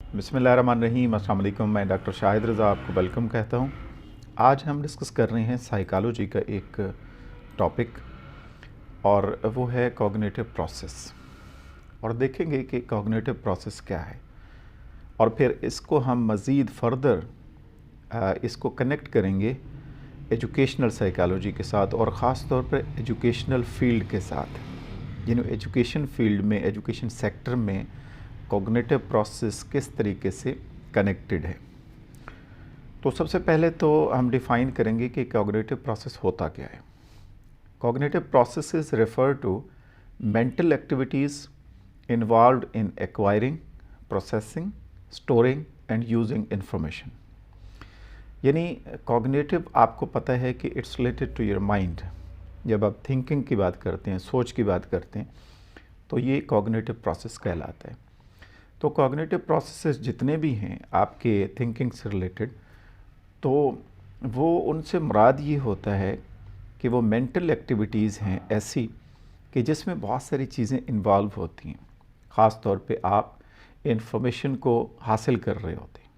बिस्मिल्लाहिर्रहमानिर्रहीम। अस्सलाम वालेकुम। मैं डॉक्टर शाहिद रज़ा आपको वेलकम कहता हूँ। आज हम डिस्कस कर रहे हैं साइकोलॉजी का एक टॉपिक और वो है कॉग्निटिव प्रोसेस, और देखेंगे कि कॉग्निटिव प्रोसेस क्या है और फिर इसको हम मज़ीद फर्दर इसको कनेक्ट करेंगे एजुकेशनल साइकोलॉजी के साथ और ख़ास तौर पर एजुकेशनल फील्ड के साथ। एजुकेशन फील्ड में, एजुकेशन सेक्टर में कॉग्निटिव प्रोसेस किस तरीके से कनेक्टेड है। तो सबसे पहले तो हम डिफ़ाइन करेंगे कि कॉग्निटिव प्रोसेस होता क्या है। Cognitive processes refer to mental activities involved in acquiring, processing, storing and using information. यानी कॉग्निटिव आपको पता है कि it's related to your mind. जब आप थिंकिंग की बात करते हैं, सोच की बात करते हैं, तो ये कॉग्निटिव प्रोसेस कहलाता है। तो कॉग्निटिव प्रोसेसेस जितने भी हैं आपके थिंकिंग से रिलेटेड, तो वो उनसे मुराद ये होता है कि वो मेंटल एक्टिविटीज़ हैं ऐसी कि जिसमें बहुत सारी चीज़ें इन्वॉल्व होती हैं। ख़ास तौर पे आप इंफॉर्मेशन को हासिल कर रहे होते हैं,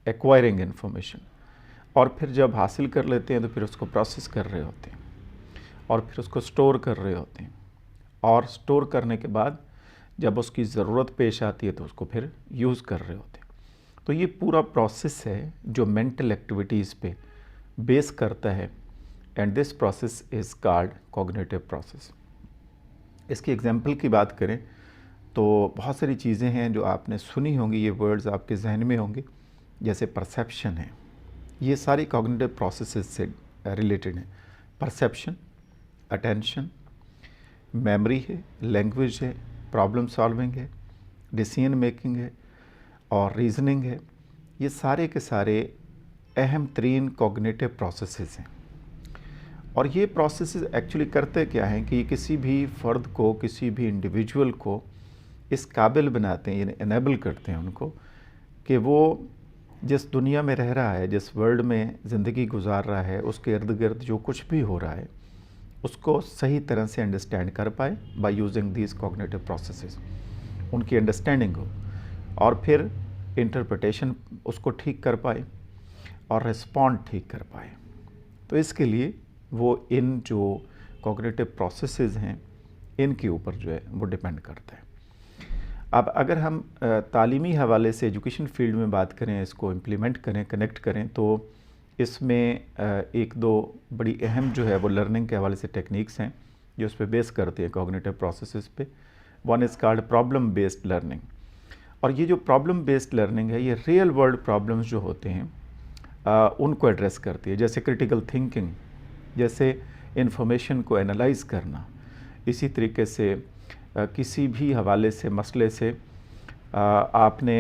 एक्वायरिंग इंफॉर्मेशन, और फिर जब हासिल कर लेते हैं तो फिर उसको प्रोसेस कर रहे होते हैं और फिर उसको स्टोर कर रहे होते हैं, और स्टोर करने के बाद जब उसकी ज़रूरत पेश आती है तो उसको फिर यूज़ कर रहे होते हैं। तो ये पूरा प्रोसेस है जो मेंटल एक्टिविटीज़ पे बेस करता है, and this process is called cognitive process. इसकी एग्जांपल की बात करें तो बहुत सारी चीज़ें हैं जो आपने सुनी होंगी, ये वर्ड्स आपके जहन में होंगे, जैसे परसेप्शन है। ये सारी कॉग्निटिव प्रोसेसेस से रिलेटेड हैं। परसेप्शन, अटेंशन, मेमोरी है, लैंग्वेज है, प्रॉब्लम सॉल्विंग है, डिसीजन मेकिंग है और रीजनिंग है। ये सारे के सारे अहम तरीन कॉग्निटिव प्रोसेसेस हैं। और ये प्रोसेसेस एक्चुअली करते क्या हैं कि किसी भी फ़र्द को, किसी भी इंडिविजुअल को इस काबिल बनाते हैं, यानी इनेबल करते हैं उनको कि वो जिस दुनिया में रह रहा है, जिस वर्ल्ड में ज़िंदगी गुजार रहा है, उसके इर्द गिर्द जो कुछ भी हो रहा है उसको सही तरह से अंडरस्टैंड कर pi by using these cognitive processes. उनकी अंडरस्टैंडिंग हो और फिर इंटरप्रिटेशन उसको ठीक कर पाए और रिस्पॉन्ड ठीक कर पाए। तो इसके लिए वो इन जो कॉग्निटिव प्रोसेसेस हैं इनके ऊपर जो है वो डिपेंड करता है। अब अगर हम तालीमी हवाले से एजुकेशन फील्ड में बात करें, इसको इम्प्लीमेंट करें, कनेक्ट करें, तो इसमें एक दो बड़ी अहम जो है वो लर्निंग के हवाले से टेक्निक्स हैं जो उस पर बेस करती है कॉग्निटिव प्रोसेसेस पे। One is called problem based learning. और ये जो प्रॉब्लम बेस्ड लर्निंग है ये रियल वर्ल्ड प्रॉब्लम्स जो होते हैं उनको एड्रेस करती है, जैसे क्रिटिकल थिंकिंग, जैसे इंफॉर्मेशन को एनालाइज करना। इसी तरीके से किसी भी हवाले से, मसले से आपने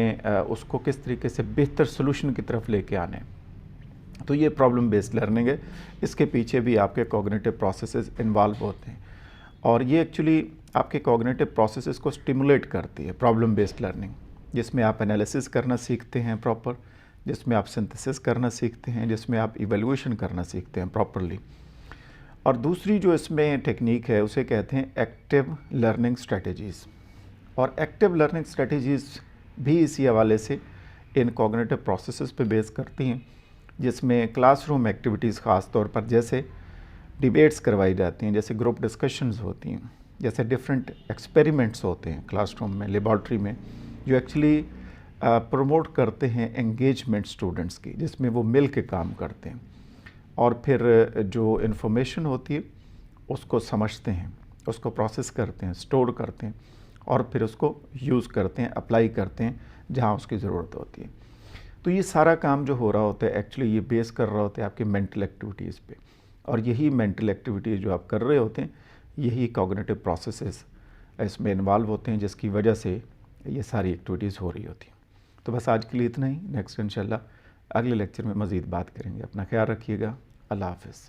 उसको किस तरीके से बेहतर सोल्यूशन की तरफ लेके आने। तो ये प्रॉब्लम बेस्ड लर्निंग है। इसके पीछे भी आपके कॉग्निटिव प्रोसेसेस इन्वॉल्व होते हैं और ये एक्चुअली आपके कॉग्निटिव प्रोसेसेस को स्टिमुलेट करती है, प्रॉब्लम बेस्ड लर्निंग, जिसमें आप एनालिसिस करना सीखते हैं प्रॉपर, जिसमें आप सिंथेसिस करना सीखते हैं, जिसमें आप इवैल्यूएशन करना सीखते हैं प्रॉपरली। और दूसरी जो इसमें टेक्निक है उसे कहते हैं एक्टिव लर्निंग स्ट्रेटजीज़। और एक्टिव लर्निंग स्ट्रेटजीज़ भी इसी हवाले से इन कॉग्निटिव प्रोसेसेस पे बेस करती हैं, जिसमें क्लासरूम एक्टिविटीज़ ख़ास तौर पर जैसे डिबेट्स करवाई जाती हैं, जैसे ग्रुप डिस्कशंस होती हैं, जैसे डिफरेंट एक्सपेरिमेंट्स होते हैं क्लासरूम में, लेबॉर्ट्री में, जो एक्चुअली प्रमोट करते हैं एंगेजमेंट स्टूडेंट्स की, जिसमें वो मिल के काम करते हैं और फिर जो इन्फॉर्मेशन होती है उसको समझते हैं, उसको प्रोसेस करते हैं, स्टोर करते हैं और फिर उसको यूज़ करते हैं, अप्लाई करते हैं जहाँ उसकी ज़रूरत होती है। तो ये सारा काम जो हो रहा होता है एक्चुअली ये बेस कर रहा होता है आपकी मेंटल एक्टिविटीज़ पे, और यही मेंटल एक्टिविटीज़ जो आप कर रहे होते हैं यही कॉग्निटिव प्रोसेसेस इसमें इन्वॉल्व होते हैं, जिसकी वजह से ये सारी एक्टिविटीज़ हो रही होती हैं। तो बस आज के लिए इतना ही। नेक्स्ट इंशाल्लाह अगले लेक्चर में मज़ीद बात करेंगे। अपना ख्याल रखिएगा। अल्लाह हाफ़िज़।